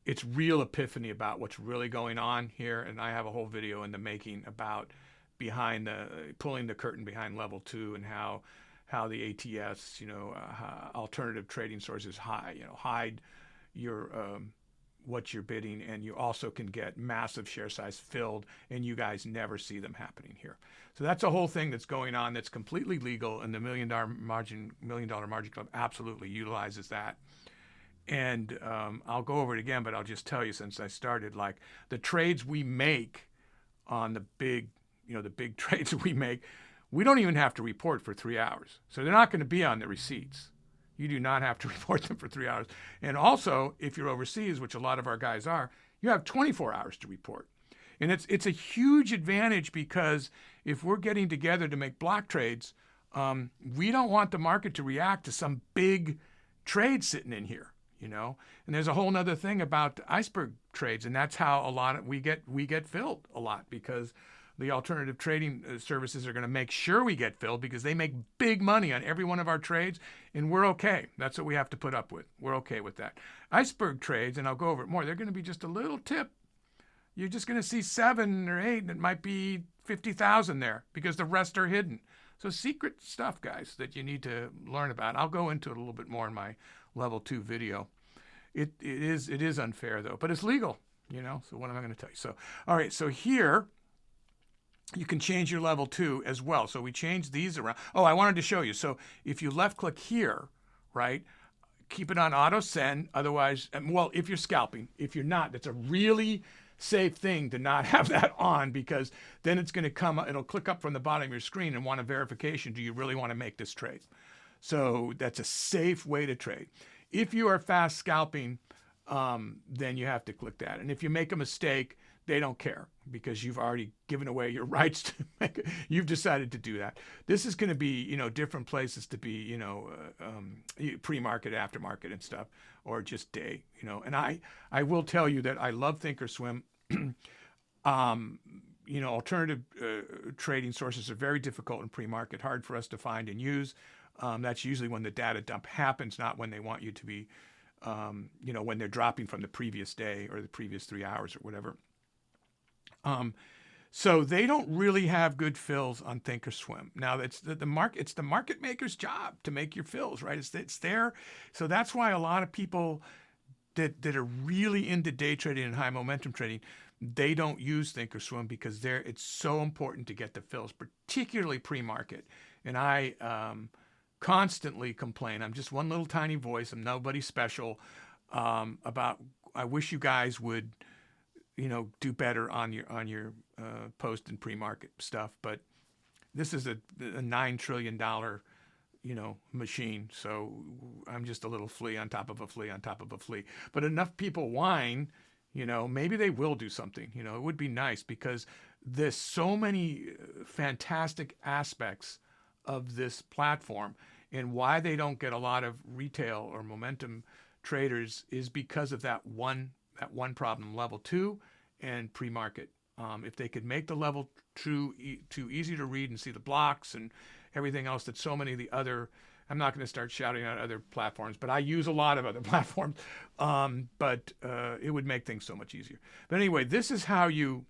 it's real epiphany about what's really going on here. And I have a whole video in the making about pulling the curtain behind level 2 and how the ATS, you know, alternative trading sources hide your what you're bidding, and you also can get massive share size filled, and you guys never see them happening here. So that's a whole thing that's going on that's completely legal, and the $1 Million Margin Club absolutely utilizes that. And I'll go over it again, but I'll just tell you, since I started, like the trades we make on the big trades we make, we don't even have to report for 3 hours. So they're not going to be on the receipts. You do not have to report them for 3 hours. And also, if you're overseas, which a lot of our guys are, you have 24 hours to report. And it's a huge advantage, because if we're getting together to make block trades, we don't want the market to react to some big trade sitting in here, you know. And there's a whole other thing about iceberg trades, and that's how we get filled a lot, because the alternative trading services are going to make sure we get filled, because they make big money on every one of our trades, and we're okay. That's what we have to put up with. We're okay with that. Iceberg trades, and I'll go over it more, they're going to be just a little tip. You're just going to see 7 or 8, and it might be 50,000 there, because the rest are hidden. So secret stuff, guys, that you need to learn about. I'll go into it a little bit more in my level 2 video. It is unfair, though, but it's legal, you know. So what am I going to tell you? So, all right, so here, you can change your level 2 as well. So we changed these around. Oh, I wanted to show you. So if you left click here, right, keep it on auto send. Otherwise, well, if you're scalping, if you're not, that's a really safe thing to not have that on, because then it's going to come, it'll click up from the bottom of your screen and want a verification. Do you really want to make this trade? So that's a safe way to trade. If you are fast scalping, then you have to click that. And if you make a mistake, they don't care because you've already given away your rights to make it. You've decided to do that. This is going to be, different places to be, pre-market, aftermarket and stuff, or just day, and I will tell you that I love Thinkorswim. Alternative trading sources are very difficult in pre-market, hard for us to find and use. That's usually when the data dump happens, not when they want you to be, when they're dropping from the previous day or the previous 3 hours or whatever. So they don't really have good fills on Thinkorswim. Now it's the market maker's job to make your fills, right? It's there. So that's why a lot of people that are really into day trading and high momentum trading, they don't use Thinkorswim because it's so important to get the fills, particularly pre-market. And I constantly complain. I'm just one little tiny voice. I'm nobody special about. I wish you guys would, do better on your post and pre-market stuff. But this is a $9 trillion, machine. So I'm just a little flea on top of a flea on top of a flea. But enough people whine, maybe they will do something. It would be nice because there's so many fantastic aspects of this platform, and why they don't get a lot of retail or momentum traders is because of that one problem, level 2 and pre-market. If they could make the level 2 too easy to read and see the blocks and everything else that so many of the other, I'm not going to start shouting out other platforms, but I use a lot of other platforms, but it would make things so much easier. But anyway, this is how you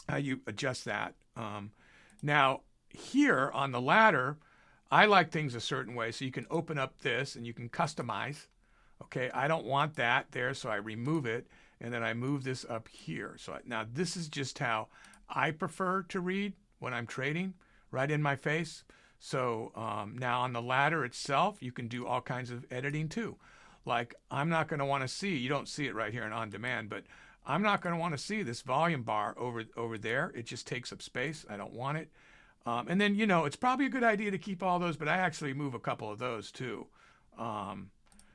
adjust that. Now here on the ladder, I like things a certain way, so you can open up this and you can customize. Okay, I don't want that there, so I remove it, and then I move this up here. So now this is just how I prefer to read when I'm trading, right in my face. So now on the ladder itself, you can do all kinds of editing too. Like I'm not going to want to see, you don't see it right here in on demand, but I'm not going to want to see this volume bar over there. It just takes up space. I don't want it. And then, it's probably a good idea to keep all those, but I actually move a couple of those too.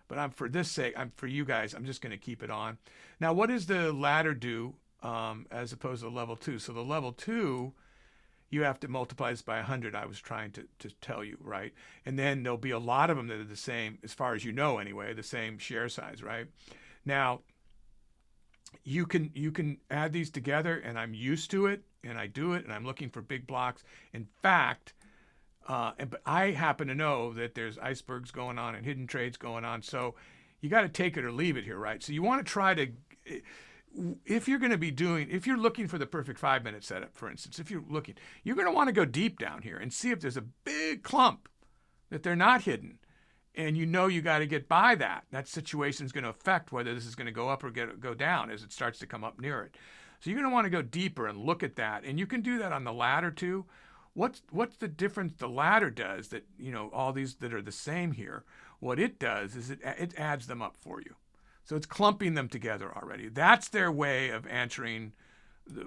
But for this sake, for you guys, I'm just going to keep it on. Now, what does the ladder do as opposed to level 2? So the level 2, you have to multiply this by 100. I was trying to tell you, right? And then there'll be a lot of them that are the same, as far as anyway, the same share size, right? Now, you can add these together, and I'm used to it, and I do it, and I'm looking for big blocks. In fact, but I happen to know that there's icebergs going on and hidden trades going on. So you got to take it or leave it here, right? So you want to try to, if you're looking for the perfect 5-minute setup, for instance, you're going to want to go deep down here and see if there's a big clump that they're not hidden. And you got to get by that. That situation is going to affect whether this is going to go up or go down as it starts to come up near it. So you're going to want to go deeper and look at that. And you can do that on the ladder too. What's the difference the ladder does that, all these that are the same here, what it does is it adds them up for you. So it's clumping them together already. That's their way of answering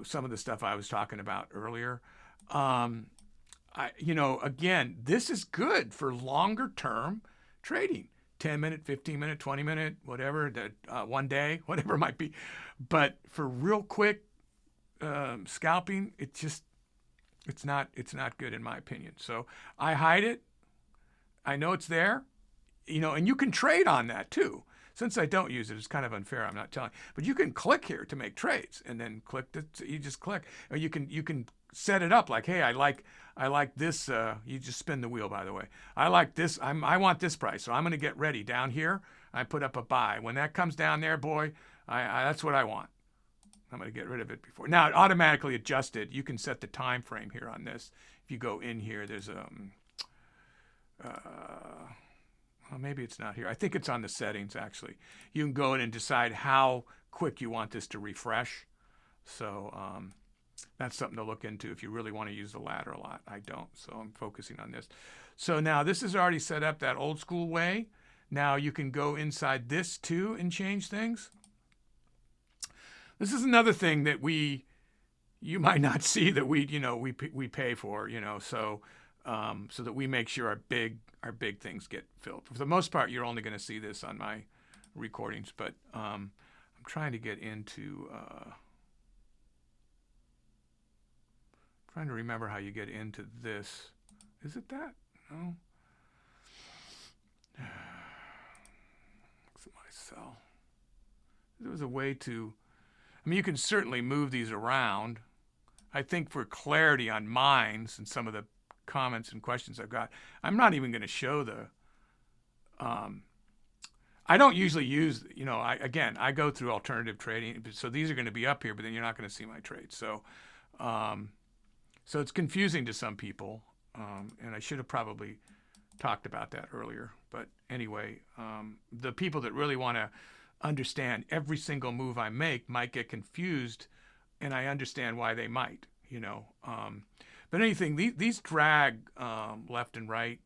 some of the stuff I was talking about earlier. Again, this is good for longer term trading, 10-minute, 15-minute, 20-minute, whatever, 1 day, whatever it might be. But for real quick scalping, it's not good in my opinion. So I hide it. I know it's there, and you can trade on that too. Since I don't use it, it's kind of unfair. I'm not telling, but you can click here to make trades, and then you just click, or you can set it up like, hey, I like this. You just spin the wheel, by the way. I like this. I want this price, so I'm going to get ready down here. I put up a buy. When that comes down there, boy, that's what I want. I'm going to get rid of it before. Now, it automatically adjusted. You can set the time frame here on this. If you go in here, there's well, maybe it's not here. I think it's on the settings, actually. You can go in and decide how quick you want this to refresh. So that's something to look into if you really want to use the ladder a lot. I don't, so I'm focusing on this. So now this is already set up that old school way. Now you can go inside this too and change things. This is another thing that you might not see that we pay for, so that we make sure our big things get filled. For the most part, you're only going to see this on my recordings, but I'm trying to get into trying to remember how you get into this. Is it that? No. Maximize sell. There was a way to, I mean, you can certainly move these around. I think for clarity on mine, and some of the comments and questions I've got, I'm not even going to show the, I don't usually use, you know, I go through alternative trading, so these are going to be up here, but then you're not going to see my trades. So, so it's confusing to some people, and I should have probably talked about that earlier. But anyway, the people that really want to understand every single move I make might get confused, and I understand why they might, you know. But anything, these drag left and right,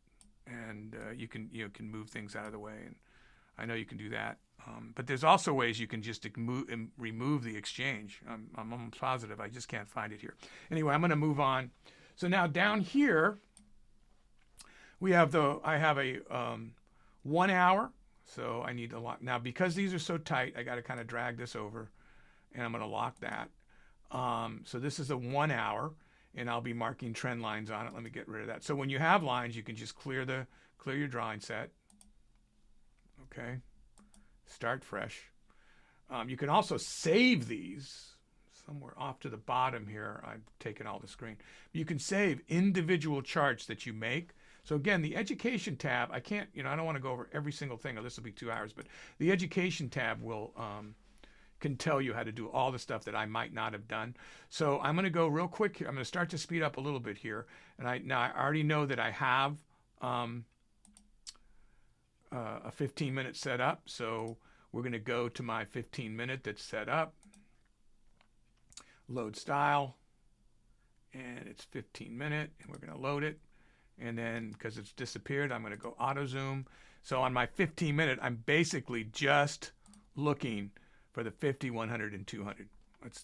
and you can move things out of the way, and I know you can do that. But there's also ways you can just remove the exchange. I'm almost positive. I just can't find it here. Anyway, I'm going to move on. So now down here, we have I have a 1 hour. So I need a lock. Now, because these are so tight, I got to kind of drag this over, and I'm going to lock that. So this is a 1 hour, and I'll be marking trend lines on it. Let me get rid of that. So when you have lines, you can just clear your drawing set. Okay. Start fresh. You can also save these somewhere off to the bottom here. I've taken all the screen. You can save individual charts that you make. So again, the education tab, I can't, I don't want to go over every single thing, or this will be 2 hours, but the education tab will can tell you how to do all the stuff that I might not have done. So I'm going to go real quick here. I'm going to start to speed up a little bit here. And I already know that I have a 15-minute setup. So we're going to go to my 15-minute that's set up. Load style. And it's 15-minute. And we're going to load it. And then, because it's disappeared, I'm going to go auto zoom. So on my 15-minute, I'm basically just looking for the 50, 100, and 200.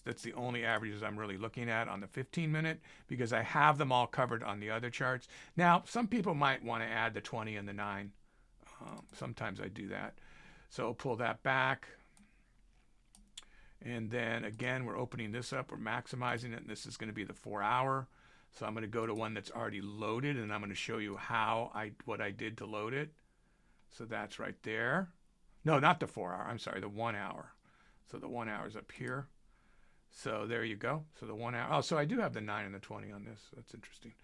That's the only averages I'm really looking at on the 15-minute, because I have them all covered on the other charts. Now, some people might want to add the 20 and the 9. Sometimes I do that. So I'll pull that back. And then, again, we're opening this up. We're maximizing it, and this is going to be the 4 hour. So I'm going to go to one that's already loaded, and I'm going to show you what I did to load it. So that's right there. No, not the 4 hour. I'm sorry, the 1 hour. So the 1 hour is up here. So there you go. So the 1 hour. Oh, so I do have the 9 and the 20 on this. That's interesting.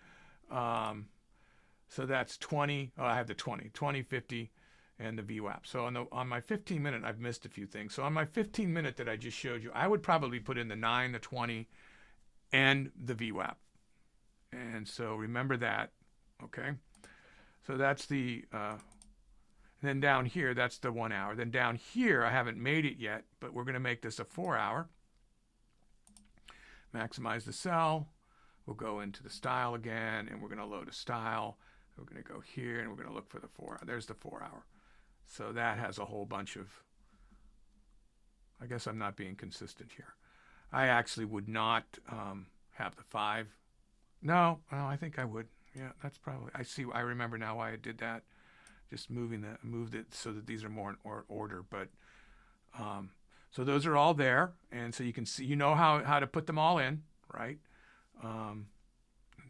So that's 20. Oh, I have the 20, 50, and the VWAP. So on my 15-minute, I've missed a few things. So on my 15-minute that I just showed you, I would probably put in the 9, the 20, and the VWAP. And so remember that, okay? So that's the, then down here, that's the 1 hour. Then down here, I haven't made it yet, but we're going to make this a 4 hour. Maximize the cell. We'll go into the style again, and we're going to load a style. We're going to go here, and we're going to look for the 4 hour. There's the 4 hour. So that has a whole bunch of, I guess I'm not being consistent here. I actually would not have the 5. No, well, I think I would. Yeah, that's probably, I remember now why I did that. Just moved it so that these are more in order. But so those are all there, and so you can see, how to put them all in, right? And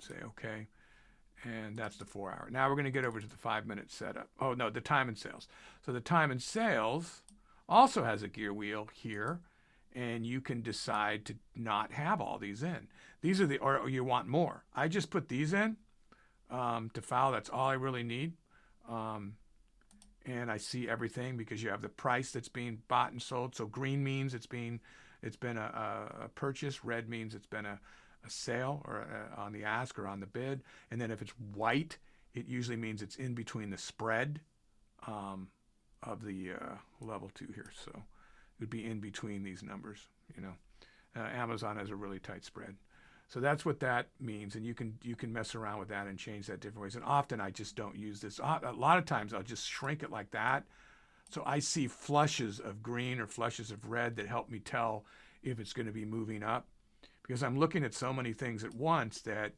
say okay, and that's the 4 hour. Now we're going to get over to the 5-minute setup. Oh no, the time and sales. So the time and sales also has a gear wheel here, and you can decide to not have all these in. These are or you want more. I just put these in to file. That's all I really need. And I see everything because you have the price that's being bought and sold. So green means it's been a purchase. Red means it's been a sale or on the ask or on the bid. And then if it's white, it usually means it's in between the spread of the level 2 here. So it would be in between these numbers. Amazon has a really tight spread. So that's what that means, and you can mess around with that and change that different ways. And often I just don't use this. A lot of times I'll just shrink it like that. So I see flushes of green or flushes of red that help me tell if it's going to be moving up, because I'm looking at so many things at once that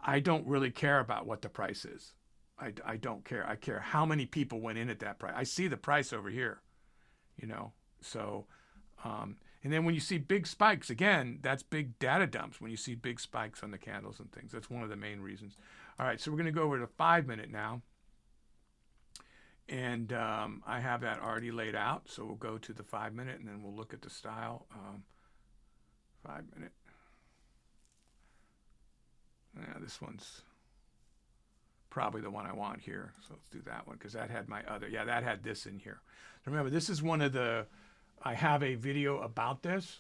I don't really care about what the price is. I don't care. I care how many people went in at that price. I see the price over here, So And then when you see big spikes, again, that's big data dumps. When you see big spikes on the candles and things, that's one of the main reasons. All right, so we're going to go over to 5 minute now. And I have that already laid out. So we'll go to the 5 minute and then we'll look at the style. 5 minute. Yeah, this one's probably the one I want here. So let's do that one because that had my other. Yeah, that had this in here. Remember, this is one of the, I have a video about this.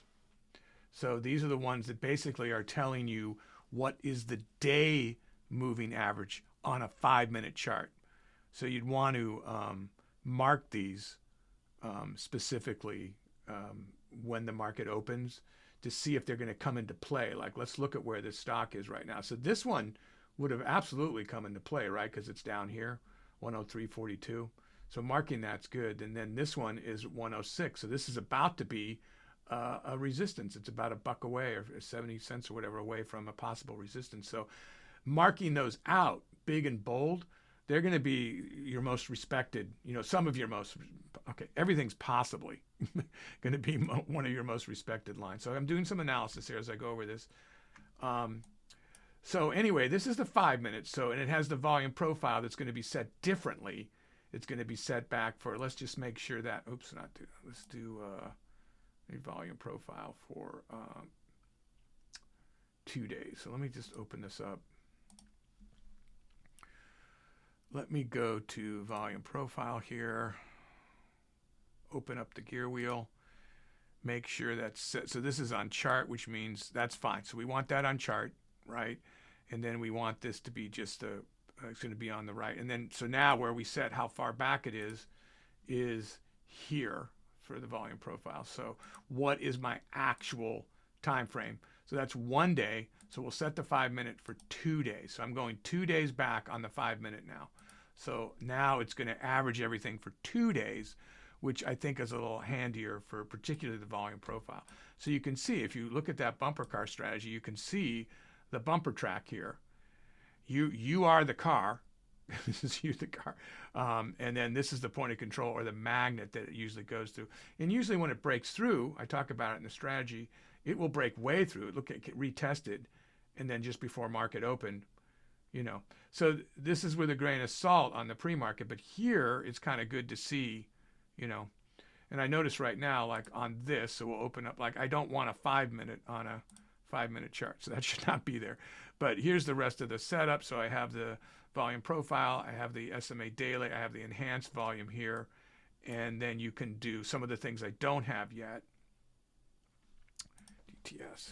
So these are the ones that basically are telling you what is the day moving average on a 5 minute chart. So you'd want to mark these specifically when the market opens to see if they're going to come into play. Like, let's look at where this stock is right now. So this one would have absolutely come into play, right? Because it's down here, 103.42. So marking that's good. And then this one is 106. So this is about to be a resistance. It's about $1 away or 70 cents or whatever away from a possible resistance. So marking those out big and bold, they're going to be your most respected, you know, some of your most, okay, everything's possibly going to be one of your most respected lines. So I'm doing some analysis here as I go over this. So anyway, this is the 5 minutes. So, and it has the volume profile that's going to be set differently. It's going to be set back for, let's just make sure that, oops, not do, let's do a volume profile for 2 days. So let me just open this up. Let me go to volume profile here, open up the gear wheel, make sure that's set. So this is on chart, which means that's fine. So we want that on chart, right? And then we want this to be just a, it's going to be on the right. And then, so now where we set how far back it is here for the volume profile. So what is my actual time frame? So that's 1 day. So we'll set the 5 minute for 2 days. So I'm going 2 days back on the 5 minute now. So now it's going to average everything for 2 days, which I think is a little handier for particularly the volume profile. So you can see, if you look at that bumper car strategy, you can see the bumper track here. You are the car. This is you, the car. And then this is the point of control or the magnet that it usually goes through. And usually when it breaks through, I talk about it in the strategy, it will break way through. Look at retested. And then just before market open, you know. So this is with a grain of salt on the pre-market. But here it's kind of good to see, you know. And I notice right now, like on this, so we'll open up, like I don't want a 5 minute on a 5 minute chart. So that should not be there. But here's the rest of the setup. So I have the volume profile, I have the SMA daily, I have the enhanced volume here. And then you can do some of the things I don't have yet. DTS.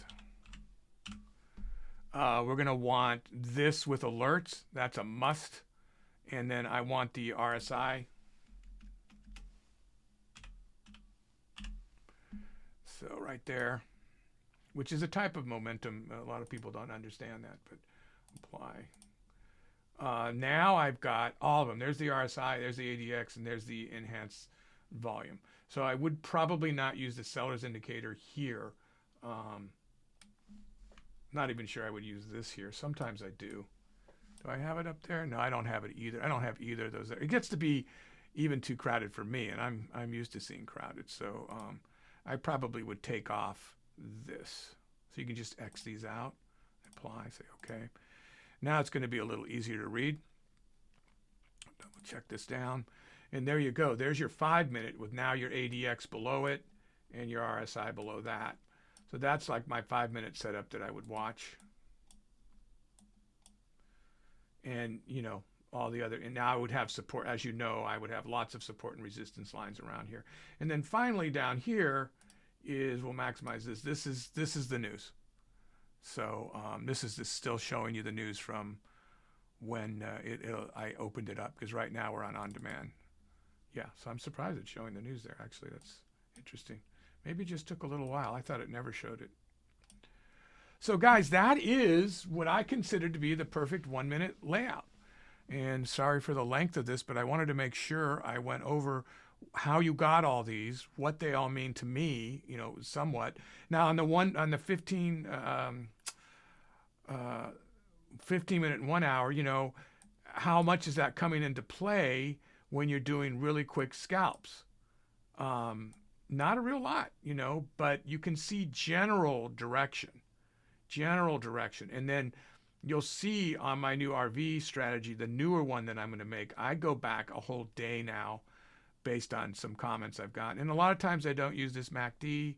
We're going to want this with alerts. That's a must. And then I want the RSI. So right there, which is a type of momentum. A lot of people don't understand that, but apply. Now I've got all of them. There's the RSI, there's the ADX, and there's the enhanced volume. So I would probably not use the seller's indicator here. Not even sure I would use this here. Sometimes I do. Do I have it up there? No, I don't have it either. I don't have either of those there. It gets to be even too crowded for me, and I'm used to seeing crowded. So I probably would take off this. So you can just X these out, apply, say okay. Now it's going to be a little easier to read. Double check this down. And there you go. There's your 5 minute with now your ADX below it and your RSI below that. So that's like my 5 minute setup that I would watch. And, you know, all the other, and now I would have support, as you know, I would have lots of support and resistance lines around here. And then finally down here is, we'll maximize this. This is the news. So this is still showing you the news from when I opened it up, because right now we're on demand. Yeah, so I'm surprised it's showing the news there. Actually, that's interesting. Maybe it just took a little while. I thought it never showed it. So guys, that is what I consider to be the perfect 1 minute layout. And sorry for the length of this, but I wanted to make sure I went over how you got all these, what they all mean to me, you know, somewhat. Now on the 15 minute and 1 hour, you know, how much is that coming into play when you're doing really quick scalps? Not a real lot, you know, but you can see general direction. And then you'll see on my new RV strategy, the newer one that I'm going to make, I go back a whole day now based on some comments I've gotten. And a lot of times I don't use this MACD,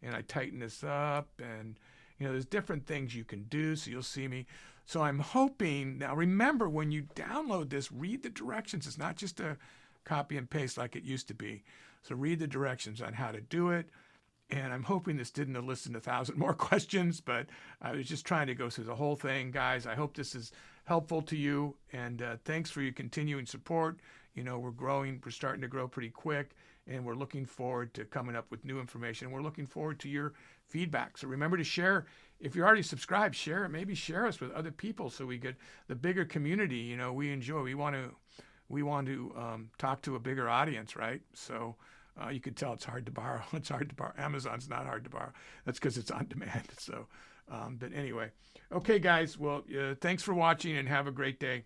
and I tighten this up, and you know, there's different things you can do. So you'll see me. So I'm hoping, now remember, when you download this, read the directions. It's not just a copy and paste like it used to be. So read the directions on how to do it. And I'm hoping this didn't elicit 1,000 more questions, but I was just trying to go through the whole thing. Guys, I hope this is helpful to you, and thanks for your continuing support. You know, we're growing, we're starting to grow pretty quick, and we're looking forward to coming up with new information. We're looking forward to your feedback. So remember to share. If you're already subscribed, share it. Maybe share us with other people so we get the bigger community, you know, we enjoy. We want to talk to a bigger audience, right? So you could tell it's hard to borrow. It's hard to borrow. Amazon's not hard to borrow. That's because it's on demand. So, but anyway, okay, guys. Well, thanks for watching, and have a great day.